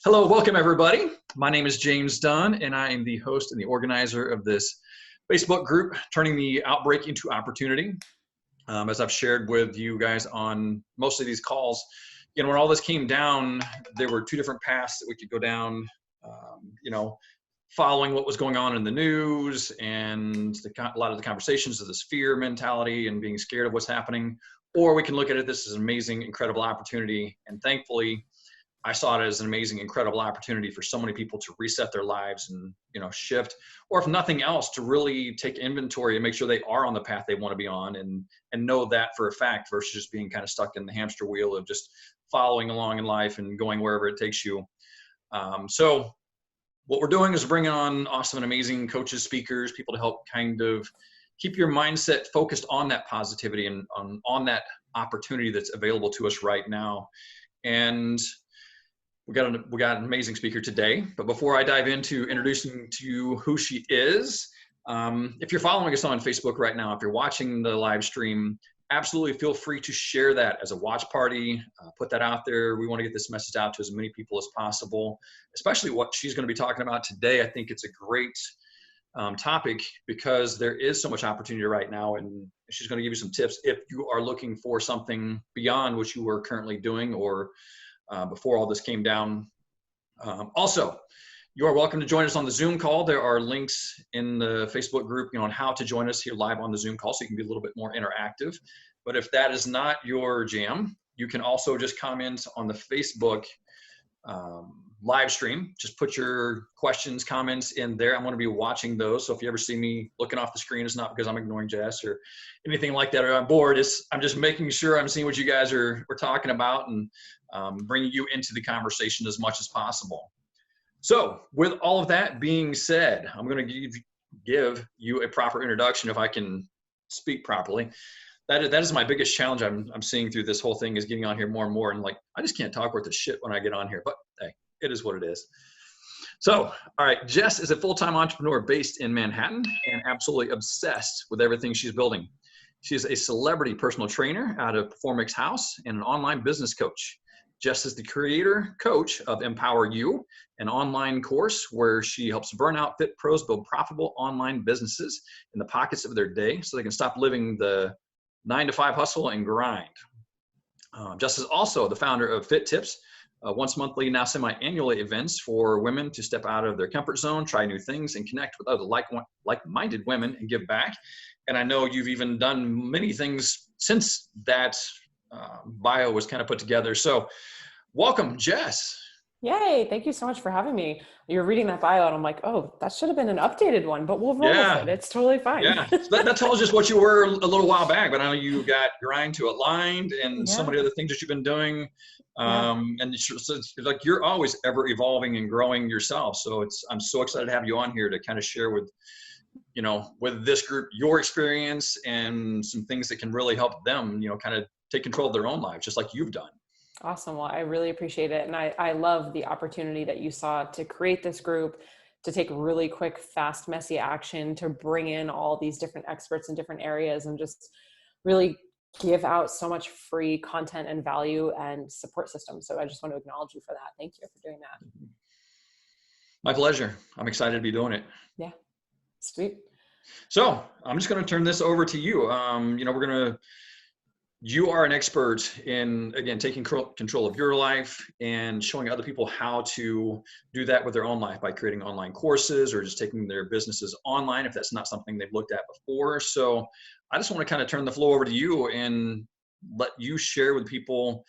Hello, welcome everybody. My name is James Dunn, and I am the host and the organizer of this Facebook group, Turning the Outbreak into Opportunity. As I've shared with you guys on most of these calls, when all this came down, there were two different paths that we could go down, following what was going on in the news and a lot of the conversations of this fear mentality and being scared of what's happening, or we can look at it this is an amazing, incredible opportunity. And thankfully, I saw it as an amazing, incredible opportunity for so many people to reset their lives and, shift, or if nothing else, to really take inventory and make sure they are on the path they want to be on and know that for a fact versus just being kind of stuck in the hamster wheel of just following along in life and going wherever it takes you. So what we're doing is bringing on awesome and amazing coaches, speakers, people to help kind of keep your mindset focused on that positivity and on that opportunity that's available to us right now. And we got an amazing speaker today, but before I dive into introducing to you who she is, if you're following us on Facebook right now, if you're watching the live stream, absolutely feel free to share that as a watch party, put that out there. We want to get this message out to as many people as possible, especially what she's going to be talking about today. I think it's a great topic because there is so much opportunity right now, and she's going to give you some tips if you are looking for something beyond what you were currently doing or before all this came down. Also, you are welcome to join us on the Zoom call. There are links in the Facebook group, on how to join us here live on the Zoom call, so you can be a little bit more interactive. But if that is not your jam, you can also just comment on the Facebook live stream. Just put your questions, comments in there. I'm going to be watching those. So if you ever see me looking off the screen, it's not because I'm ignoring Jess or anything like that, or I'm bored. I'm just making sure I'm seeing what you guys are talking about and bringing you into the conversation as much as possible. So with all of that being said, I'm going to give you a proper introduction if I can speak properly. That is my biggest challenge I'm seeing through this whole thing, is getting on here more and more. And I just can't talk worth a shit when I get on here, but hey, it is what it is. So, all right, Jess is a full-time entrepreneur based in Manhattan and absolutely obsessed with everything she's building. She is a celebrity personal trainer out of Performix House and an online business coach. Jess is the creator coach of Empower You, an online course where she helps burnout fit pros build profitable online businesses in the pockets of their day so they can stop living the 9-to-5 hustle and grind. Jess is also the founder of Fit Tips, once monthly, now semi-annual events for women to step out of their comfort zone, try new things, and connect with other like-minded women and give back. And I know you've even done many things since that bio was kind of put together. So welcome, Jess. Yay. Thank you so much for having me. You're reading that bio and I'm like, oh, that should have been an updated one, but we'll roll with it. It's totally fine. Yeah. So that tells us what you were a little while back, but I know you got Grind to Aligned and so many other things that you've been doing. And it's like you're always ever evolving and growing yourself. So I'm so excited to have you on here to kind of share with this group, your experience and some things that can really help them, kind of take control of their own lives, just like you've done. Awesome. Well, I really appreciate it. And I love the opportunity that you saw to create this group, to take really quick, fast, messy action, to bring in all these different experts in different areas and just really give out so much free content and value and support systems. So I just want to acknowledge you for that. Thank you for doing that. My pleasure. I'm excited to be doing it. Yeah. Sweet. So I'm just going to turn this over to you. You are an expert in, again, taking control of your life and showing other people how to do that with their own life by creating online courses or just taking their businesses online if that's not something they've looked at before. So I just want to kind of turn the floor over to you and let you share with people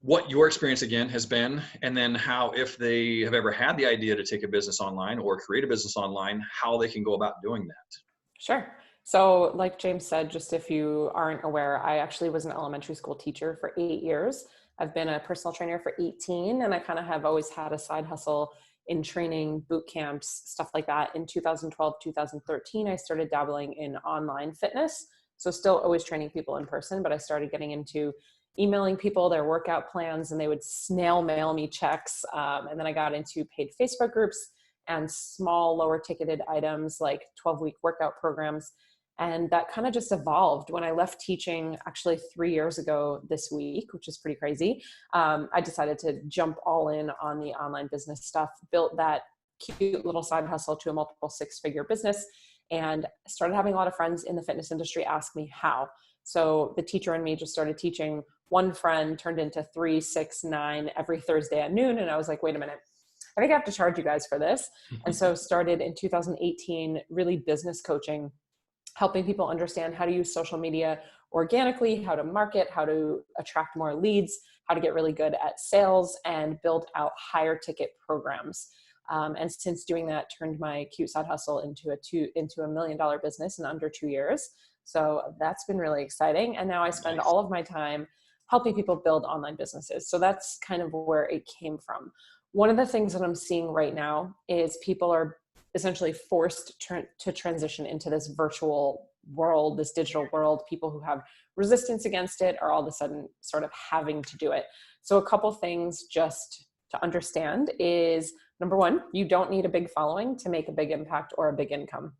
what your experience again has been, and then how, if they have ever had the idea to take a business online or create a business online, how they can go about doing that. Sure. So like James said, just if you aren't aware, I actually was an elementary school teacher for 8 years. I've been a personal trainer for 18, and I kind of have always had a side hustle in training, boot camps, stuff like that. In 2012, 2013, I started dabbling in online fitness. So still always training people in person, but I started getting into emailing people their workout plans, and they would snail mail me checks. And then I got into paid Facebook groups and small lower ticketed items like 12-week workout programs. And that kind of just evolved. When I left teaching actually 3 years ago this week, which is pretty crazy, I decided to jump all in on the online business stuff, built that cute little side hustle to a multiple six-figure business, and started having a lot of friends in the fitness industry ask me how. So the teacher and me just started teaching. One friend turned into 3, 6, 9 every Thursday at noon. And I was like, wait a minute, I think I have to charge you guys for this. And so started in 2018, really business coaching, helping people understand how to use social media organically, how to market, how to attract more leads, how to get really good at sales, and build out higher ticket programs. And since doing that, turned my cute side hustle into a $1 million business in under 2 years. So that's been really exciting. And now I spend all of my time helping people build online businesses. So that's kind of where it came from. One of the things that I'm seeing right now is people are essentially forced to transition into this virtual world, this digital world. People who have resistance against it are all of a sudden sort of having to do it. So a couple things just to understand is, number one, you don't need a big following to make a big impact or a big income.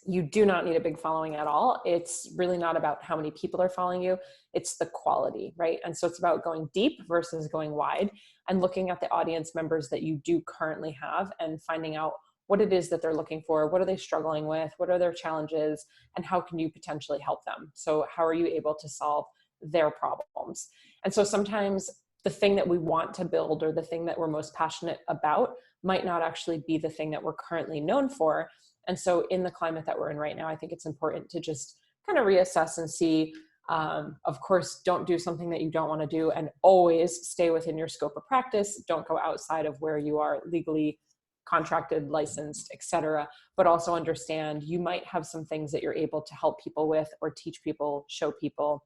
You do not need a big following at all. It's really not about how many people are following you. It's the quality, right? And so it's about going deep versus going wide, and looking at the audience members that you do currently have and finding out what it is that they're looking for. What are they struggling with? What are their challenges? And how can you potentially help them? So how are you able to solve their problems? And so sometimes the thing that we want to build or the thing that we're most passionate about might not actually be the thing that we're currently known for. And so in the climate that we're in right now, I think it's important to just kind of reassess and see, of course, don't do something that you don't want to do, and always stay within your scope of practice. Don't go outside of where you are legally contracted, licensed, etc. But also understand you might have some things that you're able to help people with or teach people, show people,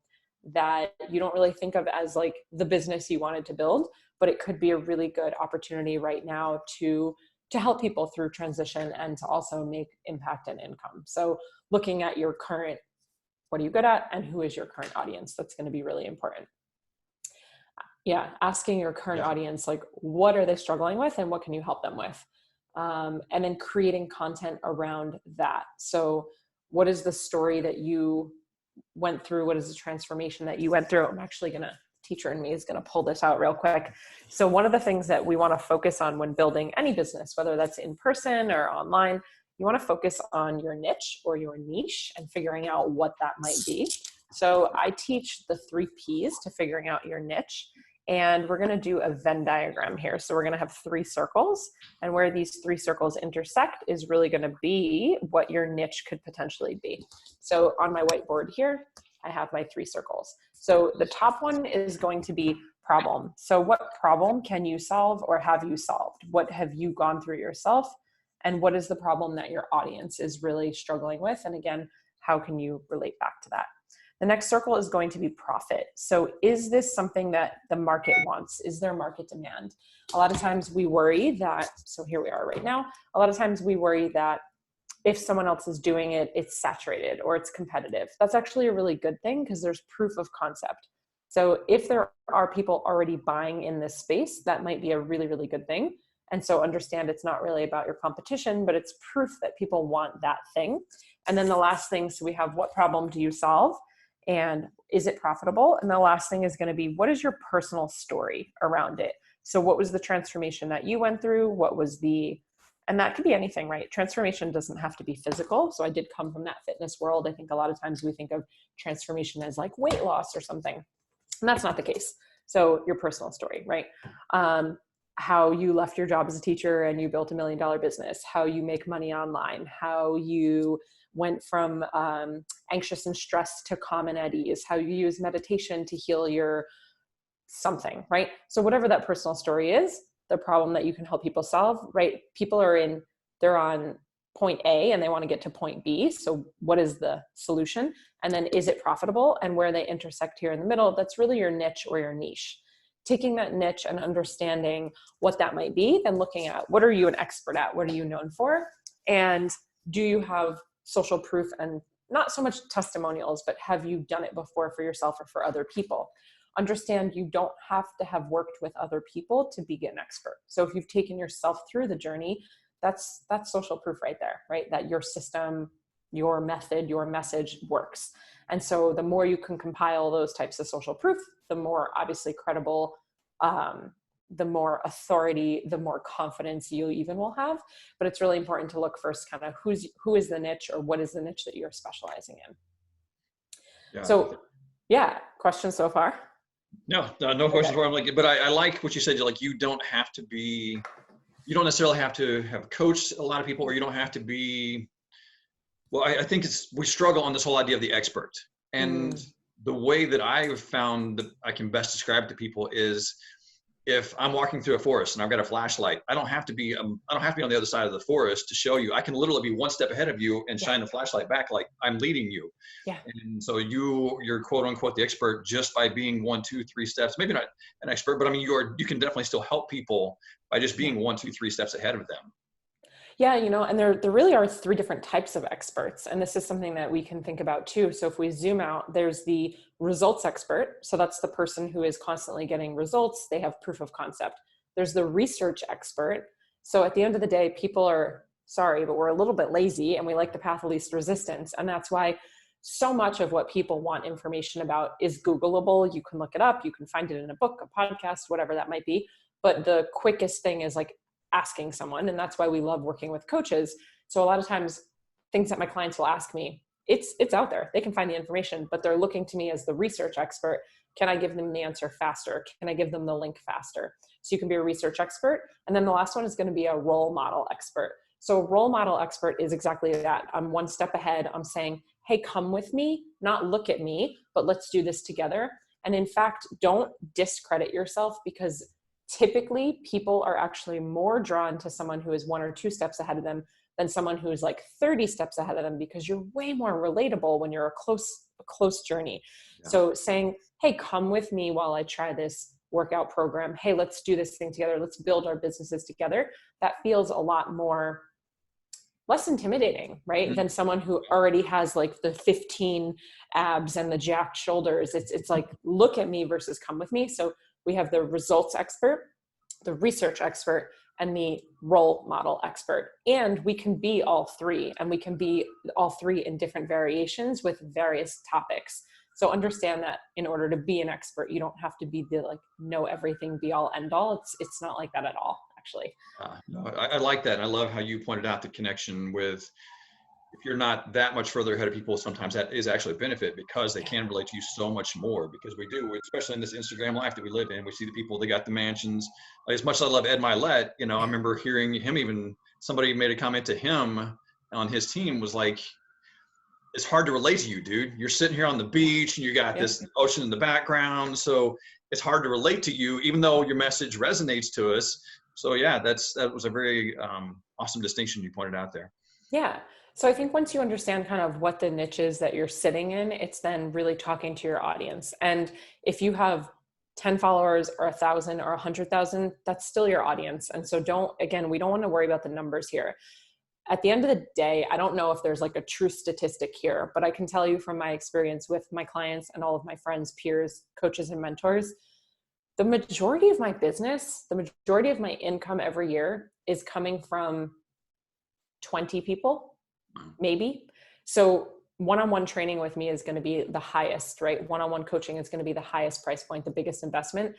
that you don't really think of as like the business you wanted to build, but it could be a really good opportunity right now to help people through transition and to also make impact and income. So looking at your current, what are you good at, and who is your current audience? That's going to be really important. Yeah, asking your current audience, like, what are they struggling with and what can you help them with? And then creating content around that. So what is the story that you went through? What is the transformation that you went through? I'm actually going to, teacher in me is going to pull this out real quick. So one of the things that we want to focus on when building any business, whether that's in person or online, you want to focus on your niche or your niche and figuring out what that might be. So I teach the 3 Ps to figuring out your niche. And we're going to do a Venn diagram here. So we're going to have 3 circles, and where these 3 circles intersect is really going to be what your niche could potentially be. So on my whiteboard here, I have my 3 circles. So the top one is going to be problem. So what problem can you solve or have you solved? What have you gone through yourself? And what is the problem that your audience is really struggling with? And again, how can you relate back to that? The next circle is going to be profit. So is this something that the market wants? Is there market demand? A lot of times we worry that, so here we are right now, a lot of times we worry that if someone else is doing it, it's saturated or it's competitive. That's actually a really good thing because there's proof of concept. So if there are people already buying in this space, that might be a really, really good thing. And so understand it's not really about your competition, but it's proof that people want that thing. And then the last thing, so we have, what problem do you solve? And is it profitable? And the last thing is going to be, what is your personal story around it? So what was the transformation that you went through? What was the, and that could be anything, right? Transformation doesn't have to be physical. So I did come from that fitness world. I think a lot of times we think of transformation as like weight loss or something. And that's not the case. So your personal story, right? How you left your job as a teacher and you built $1 million business, how you make money online, how you went from anxious and stressed to calm and at ease, how you use meditation to heal your something, right? So whatever that personal story is, the problem that you can help people solve, right? People are they're on point A and they want to get to point B. So what is the solution? And then is it profitable? And where they intersect here in the middle, that's really your niche or your niche. Taking that niche and understanding what that might be, then looking at what are you an expert at? What are you known for? And do you have social proof, and not so much testimonials, but have you done it before for yourself or for other people? Understand you don't have to have worked with other people to be an expert. So if you've taken yourself through the journey, that's social proof right there, right? That your system your method, your message works. And so the more you can compile those types of social proof, the more obviously credible, the more authority, the more confidence you even will have. But it's really important to look first kind of who is the niche, or what is the niche that you're specializing in. Yeah. So yeah, questions so far? No questions for him. But I like what you said. Like, you don't necessarily have to have coached a lot of people, or you don't have to be, well, I think we struggle on this whole idea of the expert. And the way that I've found that I can best describe to people is, if I'm walking through a forest and I've got a flashlight, I don't have to be on the other side of the forest to show you. I can literally be one step ahead of you and shine the flashlight back like I'm leading you. Yeah. And so you're quote unquote the expert just by being 1, 2, 3 steps, maybe not an expert, but I mean, you can definitely still help people by just being 1, 2, 3 steps ahead of them. Yeah, and there really are 3 different types of experts. And this is something that we can think about too. So if we zoom out, there's the results expert. So that's the person who is constantly getting results. They have proof of concept. There's the research expert. So at the end of the day, people are, sorry, but we're a little bit lazy and we like the path of least resistance. And that's why so much of what people want information about is Googleable. You can look it up. You can find it in a book, a podcast, whatever that might be. But the quickest thing is like asking someone. And that's why we love working with coaches. So a lot of times things that my clients will ask me, it's out there. They can find the information, but they're looking to me as the research expert. Can I give them the answer faster? Can I give them the link faster? So you can be a research expert. And then the last one is going to be a role model expert. So a role model expert is exactly that. I'm one step ahead. I'm saying, hey, come with me, not look at me, but let's do this together. And in fact, don't discredit yourself, because typically people are actually more drawn to someone who is 1 or 2 steps ahead of them than someone who's like 30 steps ahead of them, because you're way more relatable when you're a close journey. Yeah. So saying, hey, come with me while I try this workout program. Hey, let's do this thing together. Let's build our businesses together. That feels a lot less intimidating, right? Than someone who already has like the 15 abs and the jacked shoulders. It's like, look at me versus come with me. So we have the results expert, the research expert, and the role model expert. And we can be all 3, and we can be all 3 in different variations with various topics. So understand that in order to be an expert, you don't have to be the like know everything, be all end all. It's not like that at all, actually. No, I like that. And I love how you pointed out the connection with, if you're not that much further ahead of people, sometimes that is actually a benefit, because they can relate to you so much more. Because we do, especially in this Instagram life that we live in, we see the people, they got the mansions. Like, as much as I love Ed Milet, I remember hearing him, somebody made a comment to him on his team, was like, it's hard to relate to you, dude. You're sitting here on the beach and you got this ocean in the background. So it's hard to relate to you, even though your message resonates to us. So yeah, that was a very awesome distinction you pointed out there. Yeah. So I think once you understand kind of what the niche is that you're sitting in, it's then really talking to your audience. And if you have 10 followers or 1,000 or 100,000, that's still your audience. And so we don't want to worry about the numbers here. At the end of the day, I don't know if there's like a true statistic here, but I can tell you from my experience with my clients and all of my friends, peers, coaches, and mentors, the majority of my business, the majority of my income every year is coming from 20 people, maybe. So one-on-one training with me is going to be the highest, right? One-on-one coaching is going to be the highest price point, the biggest investment.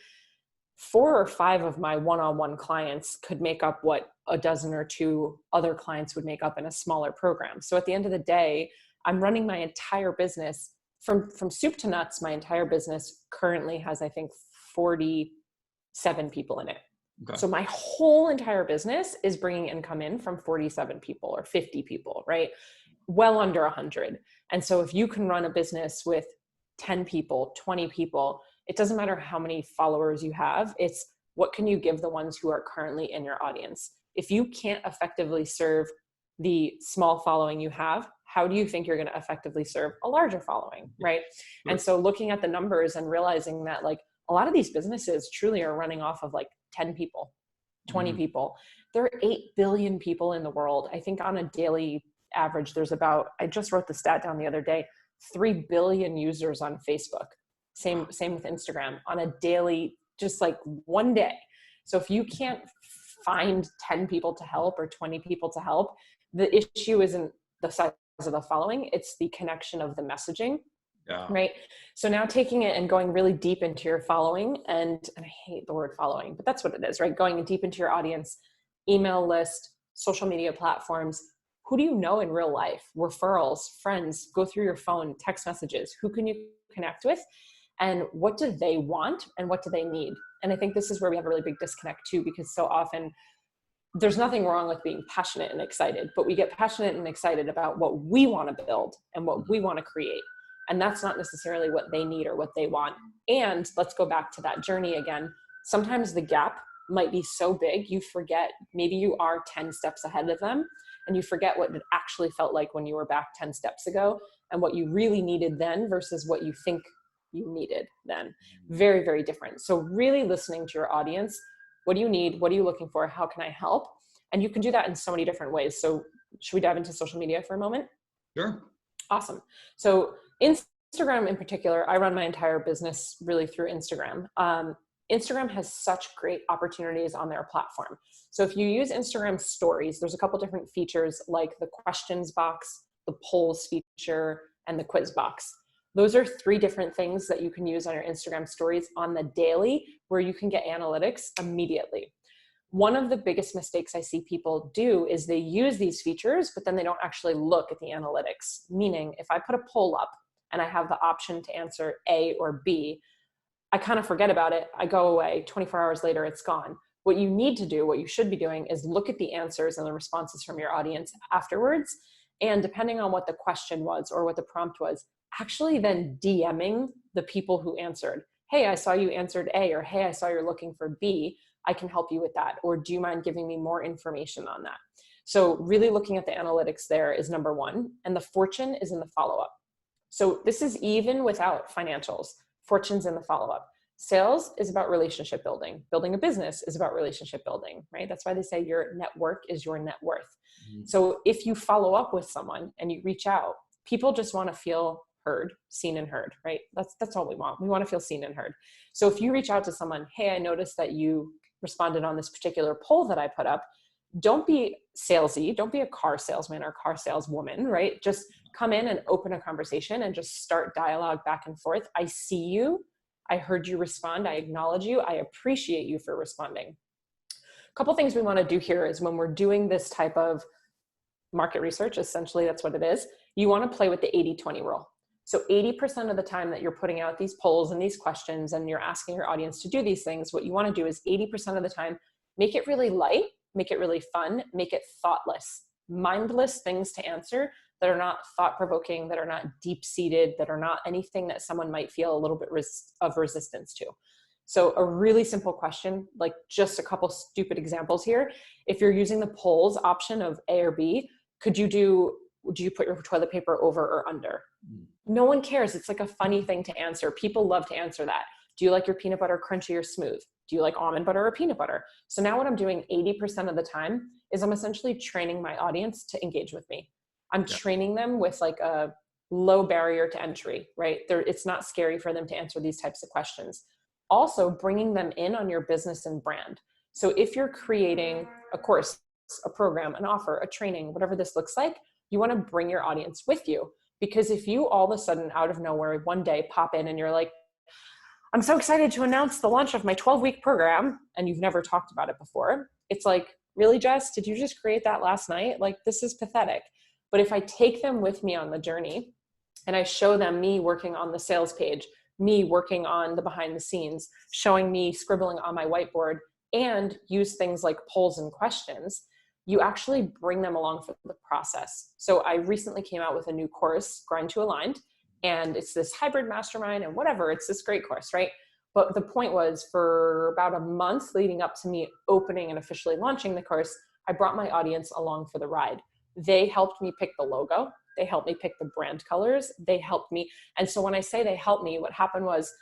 4 or 5 of my one-on-one clients could make up what a dozen or 2 other clients would make up in a smaller program. So at the end of the day, I'm running my entire business from soup to nuts. My entire business currently has, I think, 47 people in it. Okay. So my whole entire business is bringing income in from 47 people or 50 people, right? Well under 100. And so if you can run a business with 10 people, 20 people, it doesn't matter how many followers you have. It's what can you give the ones who are currently in your audience? If you can't effectively serve the small following you have, how do you think you're going to effectively serve a larger following, right? Sure. And so looking at the numbers and realizing that like a lot of these businesses truly are running off of like 10 people, 20 people. There are 8 billion people in the world. I think on a daily average, there's about, I just wrote the stat down the other day, 3 billion users on Facebook. Same with Instagram on a daily, just like one day. So if you can't find 10 people to help or 20 people to help, the issue isn't the size of the following. It's the connection of the messaging. Yeah. Right. So now taking it and going really deep into your following, and I hate the word following, but that's what it is, right? Going deep into your audience, email list, social media platforms. Who do you know in real life? Referrals, friends, go through your phone, text messages. Who can you connect with? And what do they want and what do they need? And I think this is where we have a really big disconnect too, because so often there's nothing wrong with being passionate and excited, but we get passionate and excited about what we want to build and what we want to create. And that's not necessarily what they need or what they want. And let's go back to that journey again. Sometimes the gap might be so big, you forget, maybe you are 10 steps ahead of them and you forget what it actually felt like when you were back 10 steps ago and what you really needed then versus what you think you needed then. Very, very different. So really listening to your audience. What do you need? What are you looking for? How can I help? And you can do that in so many different ways. So should we dive into social media for a moment? Sure. Awesome. So Instagram in particular, I run my entire business really through Instagram. Instagram has such great opportunities on their platform. So if you use Instagram stories, there's a couple different features like the questions box, the polls feature, and the quiz box. Those are 3 different things that you can use on your Instagram stories on the daily where you can get analytics immediately. One of the biggest mistakes I see people do is they use these features, but then they don't actually look at the analytics. Meaning if I put a poll up and I have the option to answer A or B, I kind of forget about it. I go away, 24 hours later, it's gone. What you need to do, what you should be doing is look at the answers and the responses from your audience afterwards. And depending on what the question was or what the prompt was, actually then DMing the people who answered. Hey, I saw you answered A, or hey, I saw you're looking for B. I can help you with that. Or do you mind giving me more information on that? So really looking at the analytics there is number 1. And the fortune is in the follow-up. So this is even without financials. Fortune's in the follow-up. Sales is about relationship building. Building a business is about relationship building, right? That's why they say your network is your net worth. So if you follow up with someone and you reach out, people just want to feel heard, seen and heard, right? That's all we want. We want to feel seen and heard. So if you reach out to someone, hey, I noticed that you responded on this particular poll that I put up. Don't be salesy. Don't be a car salesman or car saleswoman, right? Just come in and open a conversation and just start dialogue back and forth. I see you. I heard you respond. I acknowledge you. I appreciate you for responding. A couple things we want to do here is when we're doing this type of market research, essentially that's what it is, you want to play with the 80-20 rule. So 80% of the time that you're putting out these polls and these questions and you're asking your audience to do these things, what you want to do is 80% of the time, make it really light, make it really fun, make it thoughtless, mindless things to answer that are not thought-provoking, that are not deep-seated, that are not anything that someone might feel a little bit of resistance to. So a really simple question, like just a couple stupid examples here. If you're using the polls option of A or B, do you put your toilet paper over or under? No one cares. It's like a funny thing to answer. People love to answer that. Do you like your peanut butter crunchy or smooth? Do you like almond butter or peanut butter? So now what I'm doing 80% of the time is I'm essentially training my audience to engage with me. I'm training them with like a low barrier to entry, right? It's not scary for them to answer these types of questions. Also bringing them in on your business and brand. So if you're creating a course, a program, an offer, a training, whatever this looks like, you want to bring your audience with you. Because if you all of a sudden out of nowhere one day pop in and you're like, I'm so excited to announce the launch of my 12-week program, and you've never talked about it before, it's like, really, Jess, did you just create that last night? Like, this is pathetic. But if I take them with me on the journey and I show them me working on the sales page, me working on the behind the scenes, showing me scribbling on my whiteboard, and use things like polls and questions, you actually bring them along for the process. So I recently came out with a new course, Grind to Aligned, and it's this hybrid mastermind and whatever, it's this great course, right? But the point was, for about a month leading up to me opening and officially launching the course, I brought my audience along for the ride. They helped me pick the logo. They helped me pick the brand colors. They helped me. And so when I say they helped me, what happened was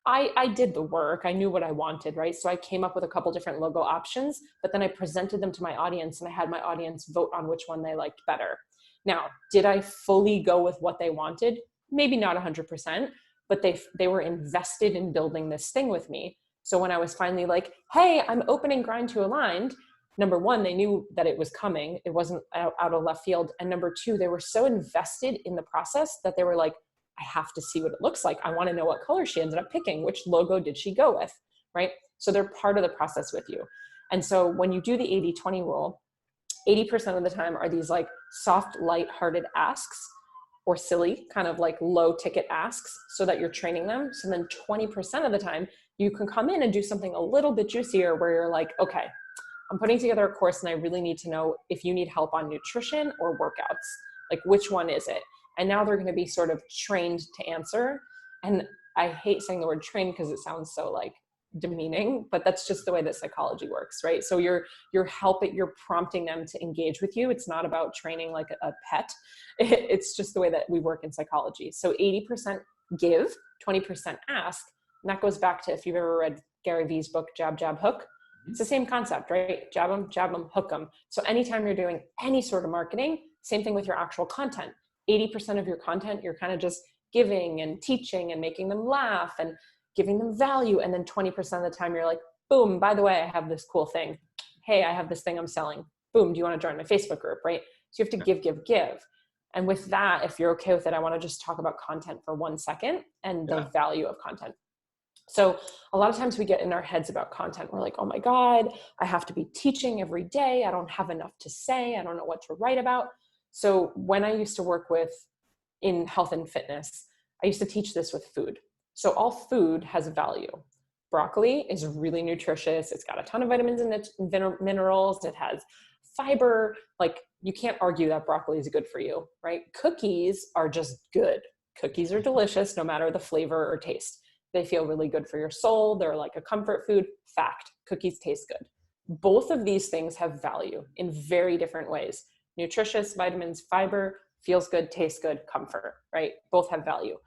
I did the work. I knew what I wanted, right? So I came up with a couple different logo options, but then I presented them to my audience and I had my audience vote on which one they liked better. Now, did I fully go with what they wanted? Maybe not 100%, but they were invested in building this thing with me. So when I was finally like, hey, I'm opening Grind to Aligned, number one, they knew that it was coming. It wasn't out of left field. And number two, they were so invested in the process that they were like, I have to see what it looks like. I want to know what color she ended up picking. Which logo did she go with, right? So they're part of the process with you. And so when you do the 80-20 rule, 80% of the time are these like soft, light-hearted asks or silly, kind of like low ticket asks so that you're training them. So then 20% of the time you can come in and do something a little bit juicier where you're like, okay, I'm putting together a course and I really need to know if you need help on nutrition or workouts, like which one is it? And now they're going to be sort of trained to answer. And I hate saying the word trained because it sounds so like demeaning, but that's just the way that psychology works, right? So you're prompting them to engage with you. It's not about training like a pet. It's just the way that we work in psychology. So 80% give, 20% ask. And that goes back to, if you've ever read Gary Vee's book, Jab, Jab, Hook, it's the same concept, right? Jab them, hook them. So anytime you're doing any sort of marketing, same thing with your actual content. 80% of your content, you're kind of just giving and teaching and making them laugh and giving them value. And then 20% of the time you're like, boom, by the way, I have this cool thing. Hey, I have this thing I'm selling. Boom, do you want to join my Facebook group, right? So you have to give. And with that, if you're okay with it, I want to just talk about content for 1 second and the value of content. So a lot of times we get in our heads about content. We're like, oh my God, I have to be teaching every day. I don't have enough to say. I don't know what to write about. So when I used to work in health and fitness, I used to teach this with food. So all food has value. Broccoli is really nutritious. It's got a ton of vitamins and minerals. It has fiber. Like, you can't argue that broccoli is good for you, right? Cookies are just good. Cookies are delicious no matter the flavor or taste. They feel really good for your soul. They're like a comfort food. Fact, cookies taste good. Both of these things have value in very different ways. Nutritious, vitamins, fiber, feels good, tastes good, comfort, right? Both have value.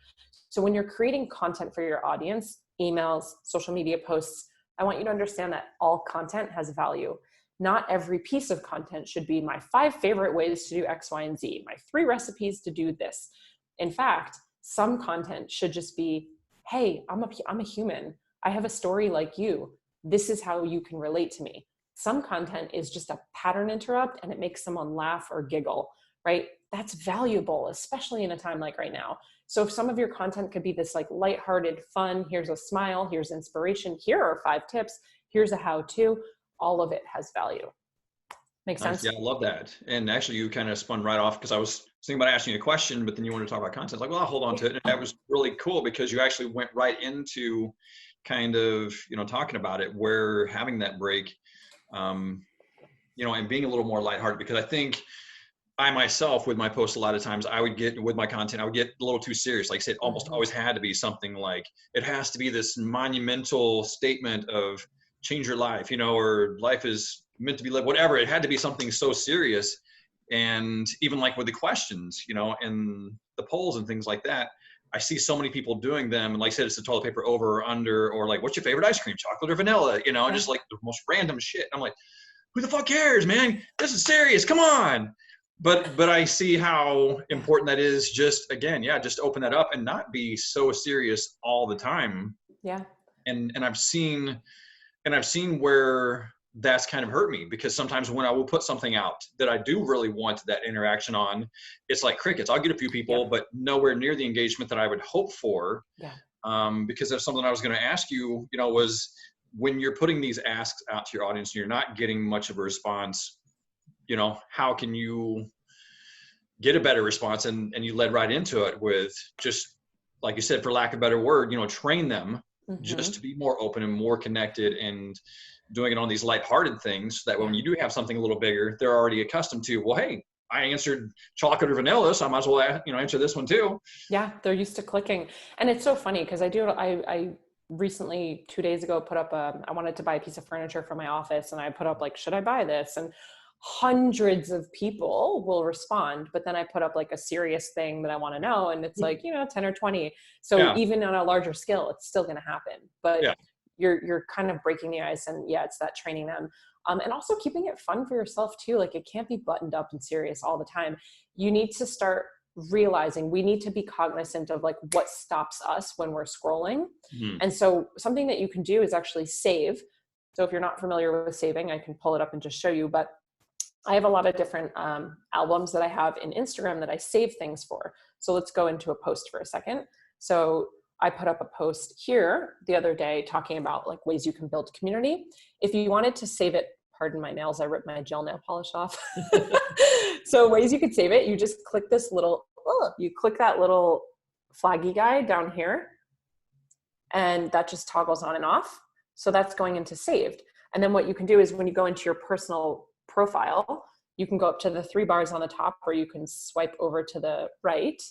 So when you're creating content for your audience, emails, social media posts, I want you to understand that all content has value. Not every piece of content should be my 5 favorite ways to do X, Y, and Z, my 3 recipes to do this. In fact, some content should just be, hey, I'm a human. I have a story like you. This is how you can relate to me. Some content is just a pattern interrupt and it makes someone laugh or giggle, right? That's valuable, especially in a time like right now. So if some of your content could be this like lighthearted fun, here's a smile, here's inspiration, here are 5 tips, here's a how-to, all of it has value. Makes sense? Yeah, I love that. And actually you kind of spun right off, because I was thinking about asking you a question, but then you wanted to talk about content. Like, well, I'll hold on to it. And that was really cool because you actually went right into kind of, talking about it, where having that break, and being a little more lighthearted, because I think I myself, with my posts, a lot of times I would get, with my content, I would get a little too serious. Like I said, it almost always had to be something like, it has to be this monumental statement of change your life, or life is meant to be lived, whatever. It had to be something so serious. And even like with the questions, and the polls and things like that, I see so many people doing them. And like I said, it's the toilet paper over or under, or like, what's your favorite ice cream, chocolate or vanilla, just like the most random shit. I'm like, who the fuck cares, man? This is serious. Come on. But I see how important that is. Just again, just open that up and not be so serious all the time. Yeah. And I've seen where that's kind of hurt me, because sometimes when I will put something out that I do really want that interaction on, it's like crickets. I'll get a few people, but nowhere near the engagement that I would hope for. Yeah. Because there's something I was going to ask you, was when you're putting these asks out to your audience and you're not getting much of a response, how can you get a better response? And you led right into it with, just like you said, for lack of a better word, train them just to be more open and more connected, and doing it on these lighthearted things, so that when you do have something a little bigger, they're already accustomed to, well, hey, I answered chocolate or vanilla, so I might as well, answer this one too. Yeah, they're used to clicking. And it's so funny because I recently, 2 days ago, put up I wanted to buy a piece of furniture for my office, and I put up like, should I buy this? And hundreds of people will respond, but then I put up like a serious thing that I want to know, and it's like, 10 or 20. So even on a larger scale, it's still going to happen, but you're kind of breaking the ice, and it's that training them. And also keeping it fun for yourself too. Like, it can't be buttoned up and serious all the time. You need to start realizing we need to be cognizant of like what stops us when we're scrolling. And so something that you can do is actually save So if you're not familiar with saving, I can pull it up and just show you, but I have a lot of different albums that I have in Instagram that I save things for. So let's go into a post for a second. So I put up a post here the other day talking about like ways you can build community. If you wanted to save it, pardon my nails, I ripped my gel nail polish off. So ways you could save it, you just click this little, you click that little flaggy guy down here, and that just toggles on and off. So that's going into saved. And then what you can do is when you go into your personal profile, you can go up to the 3 bars on the top, or you can swipe over to the right,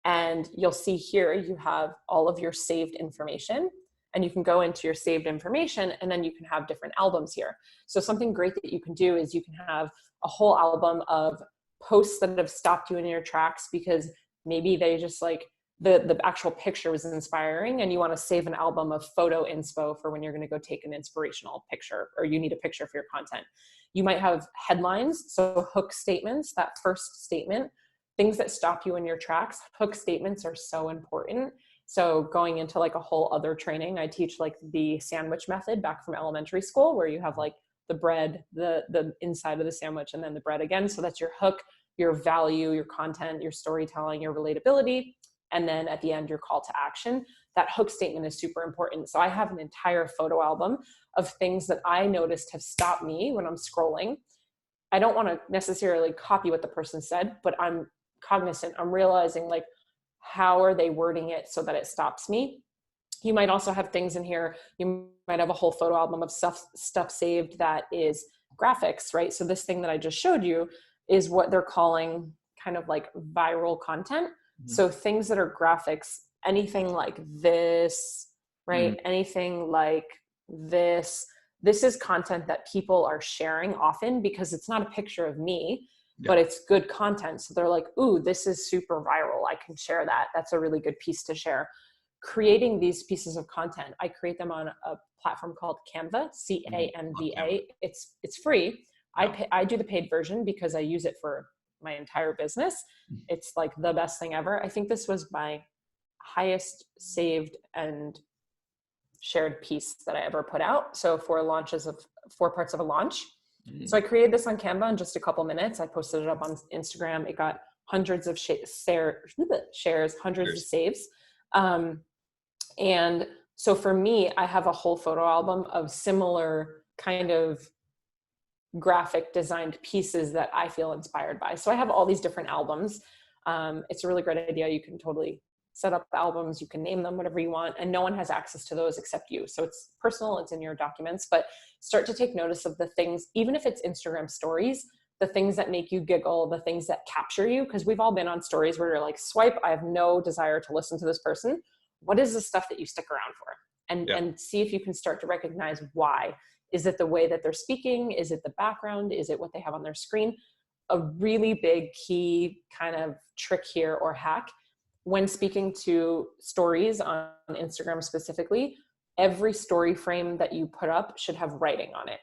and you'll see here you have all of your saved information, and you can go into your saved information, and then you can have different albums here. So something great that you can do is you can have a whole album of posts that have stopped you in your tracks because maybe they just like the actual picture was inspiring, and you want to save an album of photo inspo for when you're going to go take an inspirational picture, or you need a picture for your content. You might have headlines, so hook statements, that first statement, things that stop you in your tracks. Hook statements are so important. So going into like a whole other training, I teach like the sandwich method back from elementary school, where you have like the bread, the inside of the sandwich, and then the bread again. So that's your hook, your value, your content, your storytelling, your relatability. And then at the end, your call to action. That hook statement is super important. So I have an entire photo album of things that I noticed have stopped me when I'm scrolling. I don't want to necessarily copy what the person said, but I'm cognizant. I'm realizing like, how are they wording it so that it stops me? You might also have things in here. You might have a whole photo album of stuff saved that is graphics, right? So this thing that I just showed you is what they're calling kind of like viral content. So things that are graphics, anything like this, right? Anything like this is content that people are sharing often because it's not a picture of me, but it's good content. So they're like, ooh, this is super viral. I can share that. That's a really good piece to share. Creating these pieces of content, I create them on a platform called Canva, Canva. It's free. I do the paid version because I use it for my entire business. It's like the best thing ever. I think this was my highest saved and shared piece that I ever put out. So 4 parts of a launch. So I created this on Canva in just a couple minutes. I posted it up on Instagram. It got hundreds of shares, hundreds of saves. And so for me, I have a whole photo album of similar kind of graphic designed pieces that I feel inspired by. So I have all these different albums. It's a really great idea. You can totally set up albums, you can name them whatever you want, and no one has access to those except you. So it's personal, it's in your documents, but start to take notice of the things, even if it's Instagram stories, the things that make you giggle, the things that capture you, because we've all been on stories where you're like, swipe, I have no desire to listen to this person. What is the stuff that you stick around for? And see if you can start to recognize why. Is it the way that they're speaking? Is it the background? Is it what they have on their screen? A really big key kind of trick here or hack, when speaking to stories on Instagram specifically, every story frame that you put up should have writing on it,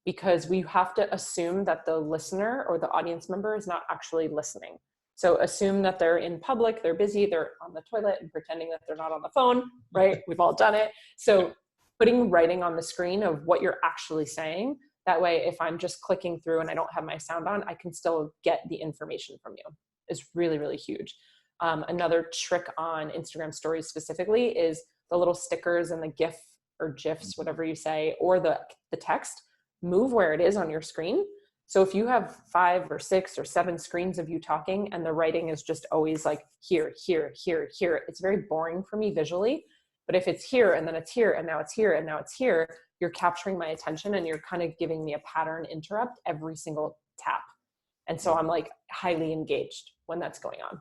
because we have to assume that the listener or the audience member is not actually listening. So assume that they're in public, they're busy, they're on the toilet and pretending that they're not on the phone, right? We've all done it. So putting writing on the screen of what you're actually saying, that way if I'm just clicking through and I don't have my sound on, I can still get the information from you, is really, really huge. Another trick on Instagram stories specifically is the little stickers and the GIF or GIFs, whatever you say, or the text, move where it is on your screen. So if you have 5 or 6 or 7 screens of you talking and the writing is just always like here, here, here, here, it's very boring for me visually. But if it's here and then it's here and now it's here and now it's here, you're capturing my attention and you're kind of giving me a pattern interrupt every single tap. And so I'm like highly engaged when that's going on.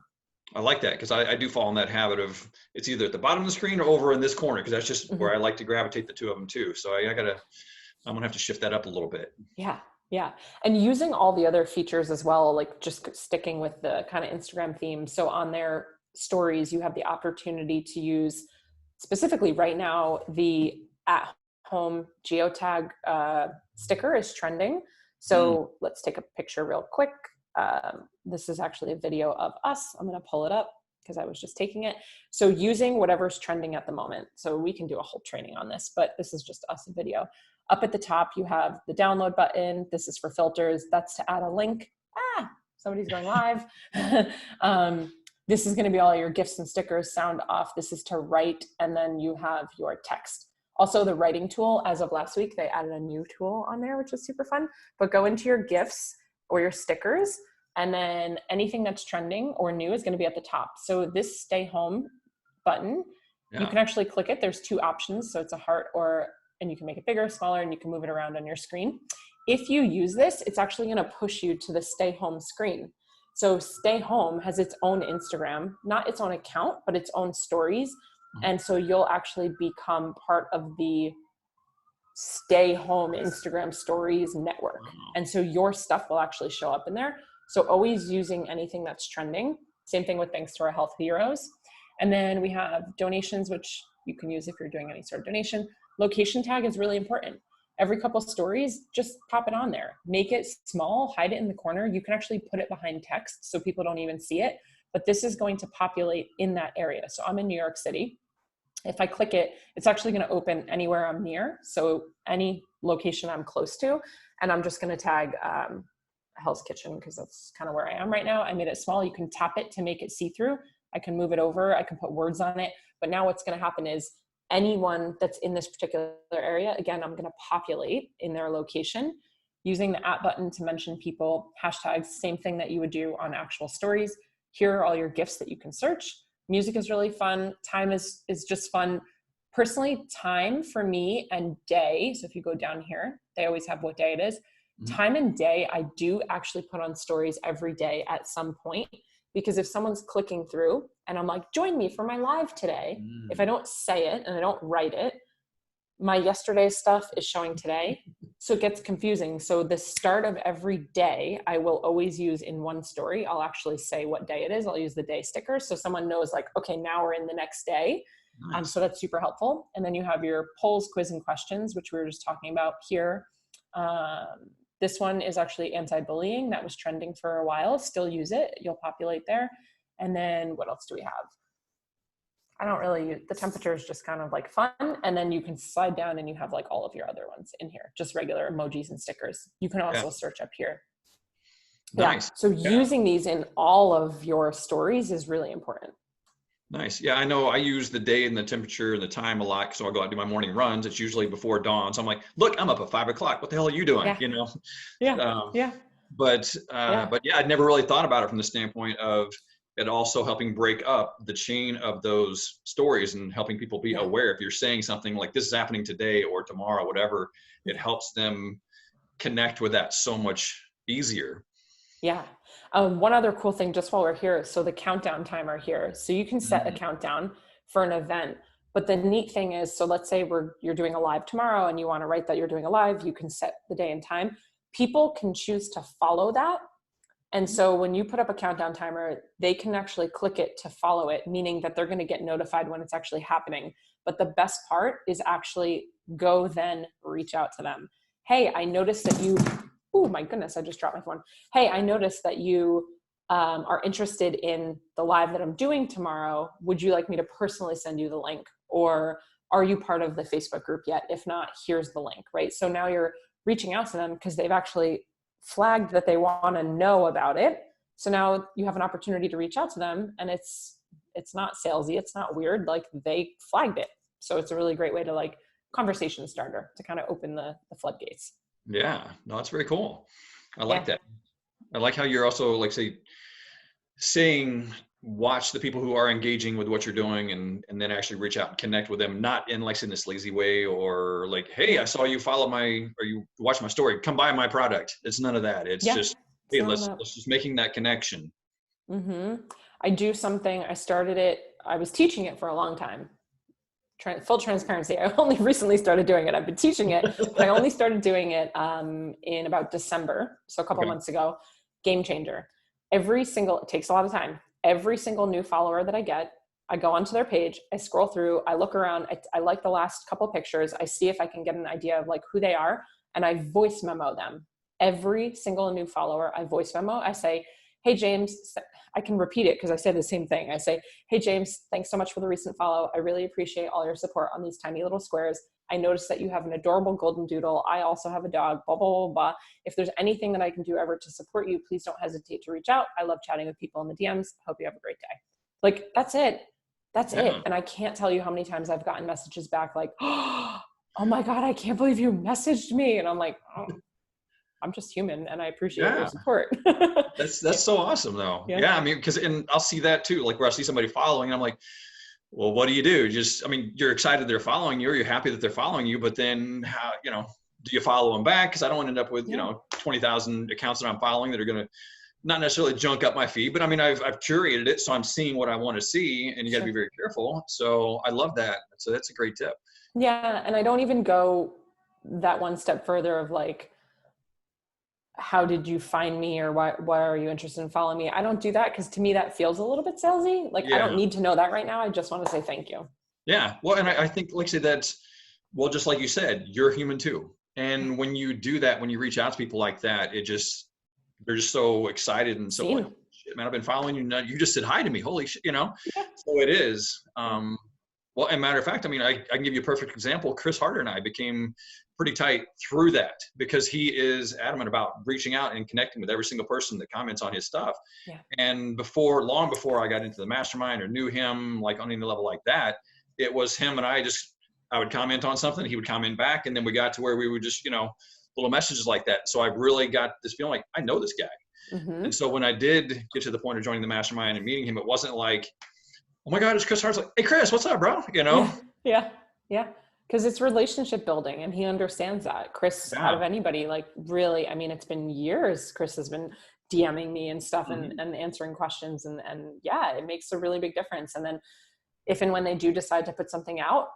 I like that, because I do fall in that habit of it's either at the bottom of the screen or over in this corner, because that's just where I like to gravitate the two of them too. So I'm gonna have to shift that up a little bit. Yeah. And using all the other features as well, like just sticking with the kind of Instagram theme. So on their stories, you have the opportunity to use, specifically right now, the at-home geotag sticker is trending. So let's take a picture real quick. This is actually a video of us. I'm going to pull it up. because I was just taking it. So using whatever's trending at the moment. So we can do a whole training on this, but this is just us a video. Up at the top, you have the download button. This is for filters. That's to add a link. Somebody's going live. This is going to be all your GIFs and stickers. Sound off. This is to write, and then you have your text. Also, the writing tool, as of last week, they added a new tool on there, which is super fun. But go into your GIFs or your stickers, and then anything that's trending or new is going to be at the top. So this stay home button, you can actually click it. There's two options. So it's a heart and you can make it bigger, smaller, and you can move it around on your screen. If you use this, it's actually going to push you to the stay home screen. So stay home has its own Instagram, not its own account, but its own stories. And so you'll actually become part of the stay home Instagram stories network. And so your stuff will actually show up in there. So always using anything that's trending. Same thing with thanks to our health heroes. And then we have donations, which you can use if you're doing any sort of donation. Location tag is really important. Every couple stories, just pop it on there. Make it small, hide it in the corner. You can actually put it behind text so people don't even see it, but this is going to populate in that area. So I'm in New York City. If I click it, it's actually going to open anywhere I'm near. So any location I'm close to, and I'm just going to tag Hell's Kitchen because that's kind of where I am right now. I made it small. You can tap it to make it see-through. I can move it over. I can put words on it. But now what's going to happen is anyone that's in this particular area, again, I'm going to populate in their location using the @ button to mention people, hashtags, same thing that you would do on actual stories. Here are all your GIFs that you can search. Music is really fun. Time is just fun. Personally, time for me and day. So if you go down here, they always have what day it is. Time and day, I do actually put on stories every day at some point, because if someone's clicking through and I'm like, join me for my live today, if I don't say it and I don't write it, my yesterday's stuff is showing today. So it gets confusing. So the start of every day, I will always use in one story. I'll actually say what day it is. I'll use the day sticker. So someone knows like, okay, now we're in the next day. Nice. So that's super helpful. And then you have your polls, quiz, and questions, which we were just talking about here. This one is actually anti-bullying. That was trending for a while. Still use it. You'll populate there. And then what else do we have? I don't really use, the temperature is just kind of like fun. And then you can slide down and you have like all of your other ones in here, just regular emojis and stickers. You can also search up here. Nice. So using these in all of your stories is really important. Nice. Yeah, I know I use the day and the temperature and the time a lot. So I go out and do my morning runs. It's usually before dawn. So I'm like, look, I'm up at 5 o'clock. What the hell are you doing? Yeah. You know? But yeah, I'd never really thought about it from the standpoint of it also helping break up the chain of those stories and helping people be aware. If you're saying something like this is happening today or tomorrow, whatever, it helps them connect with that so much easier. Yeah. One other cool thing just while we're here. So the countdown timer here. So you can set a countdown for an event. But the neat thing is, so let's say you're doing a live tomorrow and you want to write that you're doing a live, you can set the day and time. People can choose to follow that. And so when you put up a countdown timer, they can actually click it to follow it, meaning that they're going to get notified when it's actually happening. But the best part is actually go then reach out to them. Hey, I noticed that you, oh my goodness, I just dropped my phone. Hey, I noticed that you are interested in the live that I'm doing tomorrow. Would you like me to personally send you the link? Or are you part of the Facebook group yet? If not, here's the link, right? So now you're reaching out to them because they've actually flagged that they want to know about it. So now you have an opportunity to reach out to them, and it's not salesy, it's not weird, like they flagged it. So it's a really great way to like conversation starter to kind of open the floodgates. Yeah, no, that's very cool. I like that. I like how you're also like saying watch the people who are engaging with what you're doing and then actually reach out and connect with them, not in like in this lazy way or like, hey, I saw you follow or you watch my story, come buy my product. It's none of that. It's just, hey, let's just making that connection. I do something, I started it, I was teaching it for a long time. Full transparency, I only recently started doing it. I've been teaching it, but I only started doing it in about December. So a couple months ago. Game changer. It takes a lot of time. Every single new follower that I get, I go onto their page, I scroll through, I look around, I like the last couple pictures, I see if I can get an idea of like who they are, and I voice memo them. Every single new follower, I voice memo. I say, hey, James, I can repeat it because I say the same thing. I say, hey, James, thanks so much for the recent follow. I really appreciate all your support on these tiny little squares. I noticed that you have an adorable golden doodle. I also have a dog, blah, blah, blah, blah. If there's anything that I can do ever to support you, please don't hesitate to reach out. I love chatting with people in the DMs. Hope you have a great day. Like, that's it. That's it. And I can't tell you how many times I've gotten messages back like, oh my God, I can't believe you messaged me. And I'm like, oh, I'm just human and I appreciate your support. That's so awesome though. Yeah. I mean, and I'll see that too, like where I see somebody following and I'm like, well, what do you do? Just, I mean, you're excited they're following you, or you're happy that they're following you, but then how, you know, do you follow them back? Cause I don't want to end up with, you know, 20,000 accounts that I'm following that are going to not necessarily junk up my feed, but I mean, I've curated it. So I'm seeing what I want to see and you got to be very careful. So I love that. So that's a great tip. Yeah. And I don't even go that one step further of like, how did you find me, or why are you interested in following me? I don't do that because to me that feels a little bit salesy. Like I don't need to know that right now. I just want to say thank you. Yeah. Well, and I think, like I said, that's, well, just like you said, you're human too. And when you do that, when you reach out to people like that, it just, they're just so excited and so like, shit, man, I've been following you. You just said hi to me. Holy shit, you know? Yeah. So it is. Well, and matter of fact, I mean, I can give you a perfect example. Chris Harder and I became pretty tight through that because he is adamant about reaching out and connecting with every single person that comments on his stuff. Yeah. And long before I got into the mastermind or knew him, like on any level like that, it was him and I would comment on something, he would comment back. And then we got to where we would just, you know, little messages like that. So I really got this feeling like I know this guy. Mm-hmm. And so when I did get to the point of joining the mastermind and meeting him, it wasn't like, oh my God, it's Chris Hart's like, hey Chris, what's up, bro? You know? Yeah. Because it's relationship building and he understands that. Chris, out of anybody, like really, I mean, it's been years Chris has been DMing me and stuff and answering questions and yeah, it makes a really big difference. And then if and when they do decide to put something out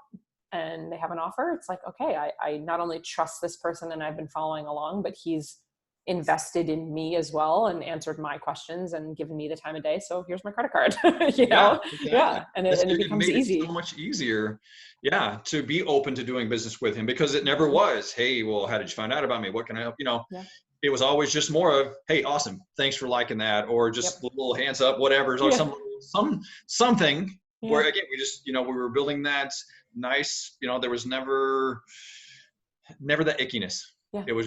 and they have an offer, it's like, okay, I not only trust this person and I've been following along, but he's invested in me as well and answered my questions and given me the time of day. So here's my credit card, you know? Exactly. Yeah. And it becomes easy. So much easier. Yeah. To be open to doing business with him because it never was, hey, well, how did you find out about me? What can I help? You know, it was always just more of, hey, awesome. Thanks for liking that. Or just little hands up, whatever. Or something where again, we just, you know, we were building that nice, you know, there was never that ickiness. Yeah. It was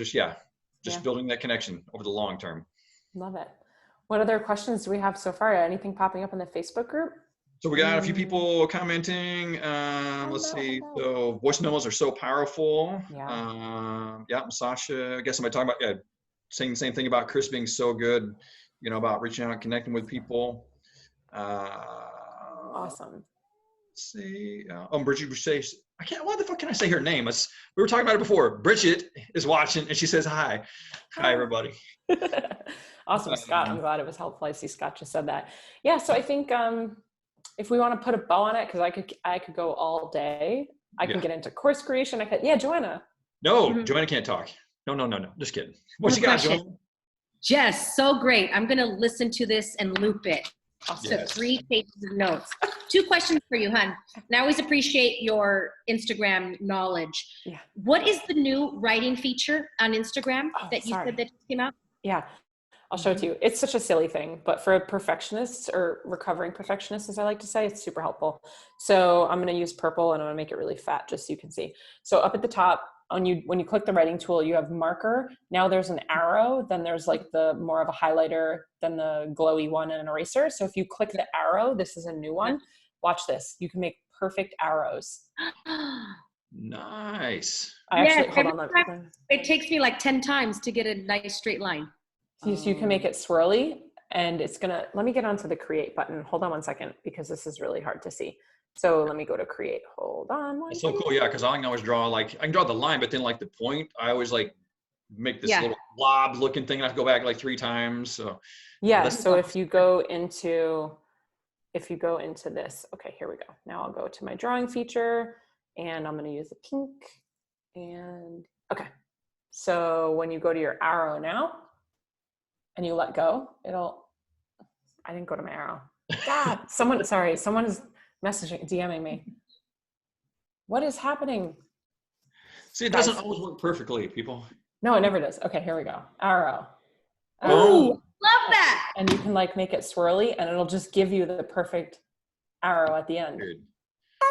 just building that connection over the long term. Love it. What other questions do we have so far? Anything popping up in the Facebook group? So we got a few people commenting. Let's see. So voice memos are so powerful. Sasha, I guess somebody talking about, saying the same thing about Chris being so good, you know, about reaching out and connecting with people. Awesome. Let's see. Bridget says, why the fuck can I say her name? We were talking about it before. Bridget is watching and she says, hi. Hi, everybody. Awesome, Scott. I'm glad it was helpful. I see Scott just said that. Yeah. So I think if we want to put a bow on it, because I could go all day. I can get into course creation. Joanna. No, Joanna can't talk. No. Just kidding. What you got, Joanna? Jess, so great. I'm going to listen to this and loop it. So 3 pages of notes. 2 questions for you, hon. And I always appreciate your Instagram knowledge. Yeah. What is the new writing feature on Instagram that you said that came out? Yeah, I'll show it to you. It's such a silly thing, but for perfectionists or recovering perfectionists, as I like to say, it's super helpful. So I'm going to use purple and I'm going to make it really fat just so you can see. So up at the top, when you click the writing tool, you have marker. Now there's an arrow, then there's like the more of a highlighter, then the glowy one and an eraser. So if you click the arrow, this is a new one. Watch this. You can make perfect arrows. Nice. It takes me like 10 times to get a nice straight line. So you can make it swirly and it's gonna, let me get onto the create button. Hold on one second because this is really hard to see. So let me go to create. Hold on. It's so cool. Yeah. Cause I can always draw I can draw the line, but then like the point, I always like make this little blob looking thing. I have to go back like 3 times. So so if you go into this, okay, here we go. Now I'll go to my drawing feature and I'm going to use the pink and okay. So when you go to your arrow now and you let go, I didn't go to my arrow. God, someone is DMing me. What is happening? See, it doesn't always work perfectly, people. No, it never does. Okay, here we go. Arrow. Oh, love that. And you can like make it swirly and it'll just give you the perfect arrow at the end. Dude.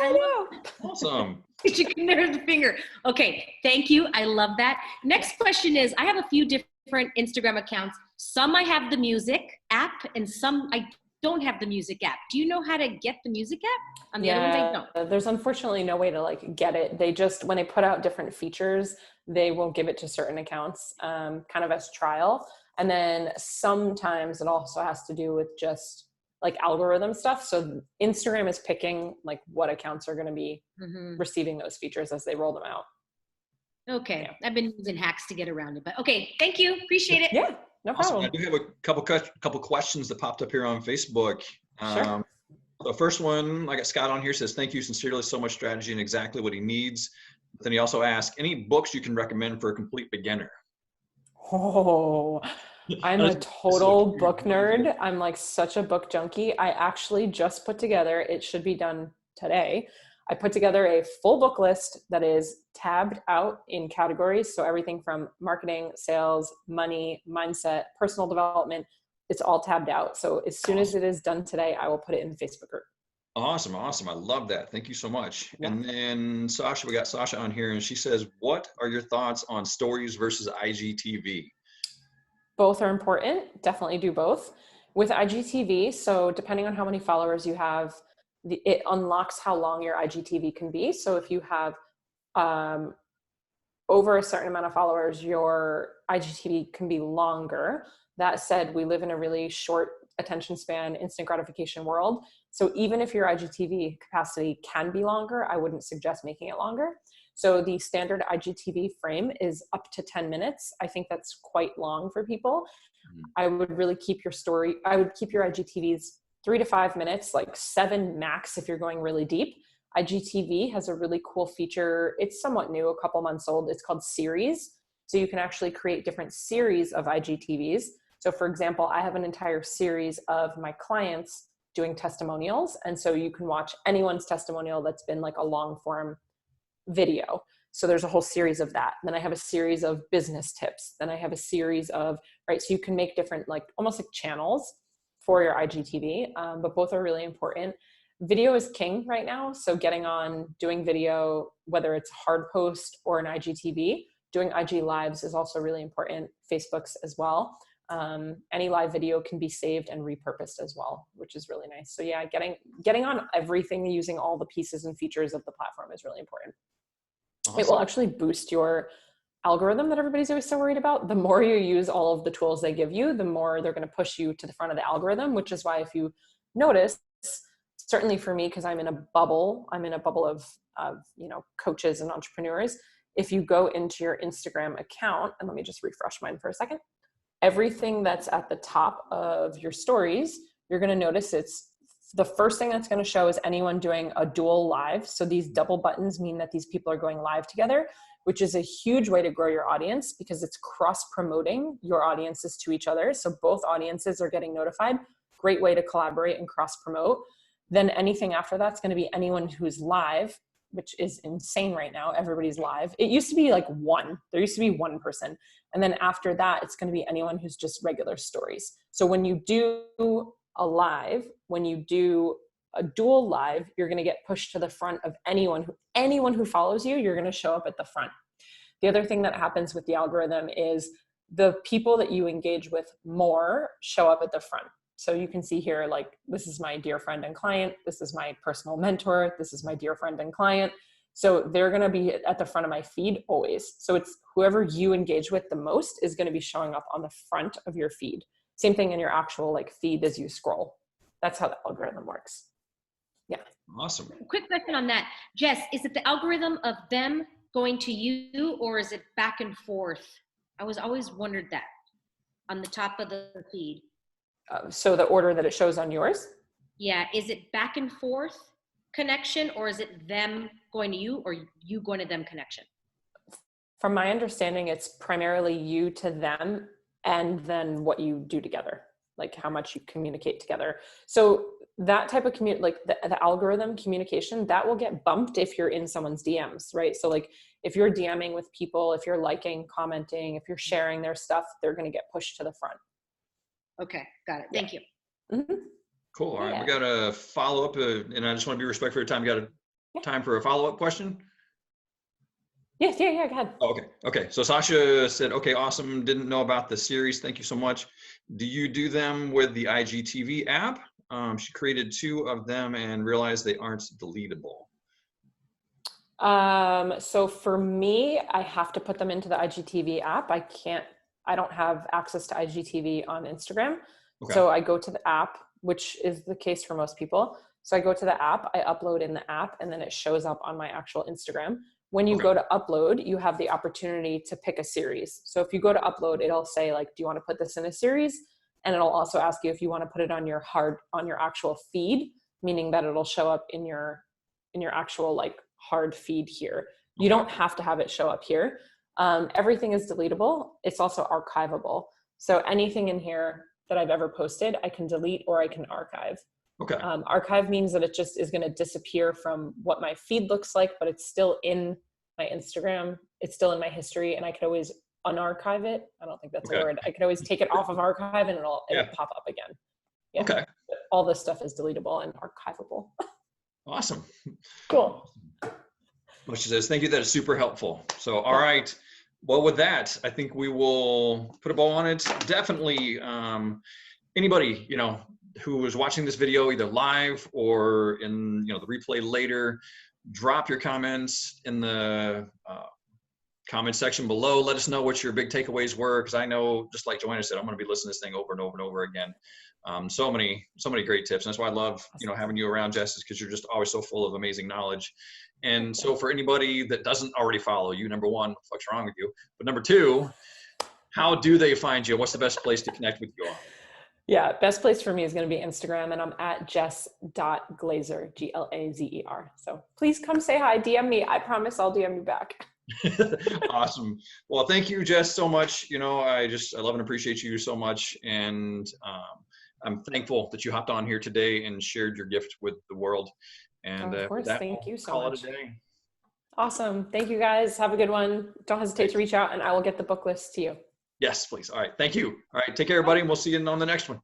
I know. Awesome. You can narrow the finger. Okay, thank you. I love that. Next question is, I have a few different Instagram accounts. Some I have the music app and some I don't have the music app. Do you know how to get the music app? On the other ones I don't. There's unfortunately no way to like get it. They just, when they put out different features, they will give it to certain accounts kind of as trial. And then sometimes it also has to do with just like algorithm stuff. So Instagram is picking like what accounts are going to be receiving those features as they roll them out. Okay. Yeah. I've been using hacks to get around it, but okay. Thank you. Appreciate it. Yeah, no problem. Awesome. I do have a couple questions that popped up here on Facebook. Sure. The first one, I got Scott on here, says, thank you sincerely, so much strategy and exactly what he needs. But then he also asked, any books you can recommend for a complete beginner? Oh, I'm a total book nerd. I'm like such a book junkie. I actually just put together, it should be done today. I put together a full book list that is tabbed out in categories. So everything from marketing, sales, money, mindset, personal development, it's all tabbed out. So as soon as it is done today, I will put it in the Facebook group. Awesome. Awesome. I love that. Thank you so much. Yeah. And then Sasha, we got Sasha on here and she says, what are your thoughts on stories versus IGTV? Both are important. Definitely do both. With IGTV, so depending on how many followers you have, it unlocks how long your IGTV can be. So if you have over a certain amount of followers, your IGTV can be longer. That said, we live in a really short attention span, instant gratification world. So even if your IGTV capacity can be longer, I wouldn't suggest making it longer. So the standard IGTV frame is up to 10 minutes. I think that's quite long for people. I would really keep your IGTVs 3 to 5 minutes, like 7 max if you're going really deep. IGTV has a really cool feature. It's somewhat new, a couple months old. It's called series. So you can actually create different series of IGTVs. So for example, I have an entire series of my clients doing testimonials. And so you can watch anyone's testimonial that's been like a long form video. So there's a whole series of that. Then I have a series of business tips. Then I have a series of, right, so you can make different, like almost like channels for your IGTV, but both are really important. Video is king right now. So getting on, doing video, whether it's hard post or an IGTV, doing IG lives is also really important. Facebook's as well. Any live video can be saved and repurposed as well, which is really nice. So yeah, getting on everything using all the pieces and features of the platform is really important. Awesome. It will actually boost your algorithm that everybody's always so worried about. The more you use all of the tools they give you, the more they're going to push you to the front of the algorithm, which is why if you notice, certainly for me, because I'm in a bubble of coaches and entrepreneurs. If you go into your Instagram account, and let me just refresh mine for a second, everything that's at the top of your stories, you're going to notice it's the first thing that's going to show is anyone doing a dual live. So these double buttons mean that these people are going live together, which is a huge way to grow your audience because it's cross-promoting your audiences to each other. So both audiences are getting notified. Great way to collaborate and cross-promote. Then anything after that's going to be anyone who's live, which is insane right now. Everybody's live. It used to be like one. There used to be one person. And then after that, it's going to be anyone who's just regular stories. So when you do a live, when you do a dual live, you're going to get pushed to the front of anyone who follows you, you're going to show up at the front. The other thing that happens with the algorithm is the people that you engage with more show up at the front. So you can see here, like, this is my dear friend and client. This is my personal mentor. This is my dear friend and client. So they're going to be at the front of my feed always. So it's whoever you engage with the most is going to be showing up on the front of your feed. Same thing in your actual like feed as you scroll. That's how the algorithm works. Yeah. Awesome. Quick question on that. Jess, is it the algorithm of them going to you or is it back and forth? I was always wondered that on the top of the feed. So the order that it shows on yours? Yeah. Is it back and forth connection or is it them going to you or you going to them connection? From my understanding, it's primarily you to them and then what you do together, like how much you communicate together. So that type of the algorithm communication, that will get bumped if you're in someone's DMs, right? So like if you're DMing with people, if you're liking, commenting, if you're sharing their stuff, they're going to get pushed to the front. Okay, got it. Thank you. Mm-hmm. Cool. All right, we got a follow-up, and I just want to be respectful of your time. You got a time for a follow-up question? Yes, yeah, go ahead. Oh, okay. So Sasha said, okay, awesome. Didn't know about the series. Thank you so much. Do you do them with the IGTV app? She created 2 of them and realized they aren't deletable. So for me, I have to put them into the IGTV app. I don't have access to IGTV on Instagram. Okay. So I go to the app, which is the case for most people. So I go to the app, I upload in the app, and then it shows up on my actual Instagram. When you go to upload, you have the opportunity to pick a series. So if you go to upload, it'll say like, do you want to put this in a series? And it'll also ask you if you want to put it on your actual feed, meaning that it'll show up in your actual like hard feed here. You don't have to have it show up here. Everything is deletable. It's also archivable. So anything in here that I've ever posted, I can delete or I can archive. Okay. Archive means that it just is going to disappear from what my feed looks like, but it's still in my Instagram. It's still in my history, and I could always unarchive it. I don't think that's a word. I could always take it off of archive and it'll pop up again. Yeah. Okay. But all this stuff is deletable and archivable. Awesome. Cool. Well, she says, thank you. That is super helpful. So, all right. Well, with that, I think we will put a bow on it. Definitely, anybody, who is watching this video either live or in, the replay later, drop your comments in the comment section below. Let us know what your big takeaways were, because I know, just like Joanna said, I'm going to be listening to this thing over and over and over again. So many great tips. And that's why I love, having you around, Jess, is because you're just always so full of amazing knowledge. And so for anybody that doesn't already follow you, number one, what's wrong with you? But number two, how do they find you? What's the best place to connect with you all? Yeah, best place for me is going to be Instagram, and I'm at jess.glazer, Glazer. So please come say hi, DM me. I promise I'll DM you back. Awesome. Well, thank you, Jess, so much. I love and appreciate you so much. And I'm thankful that you hopped on here today and shared your gift with the world. And of course, thank you so much. Call it a day. Awesome. Thank you, guys. Have a good one. Don't hesitate to reach out, and I will get the book list to you. Yes, please. All right. Thank you. All right. Take care, everybody. And we'll see you on the next one.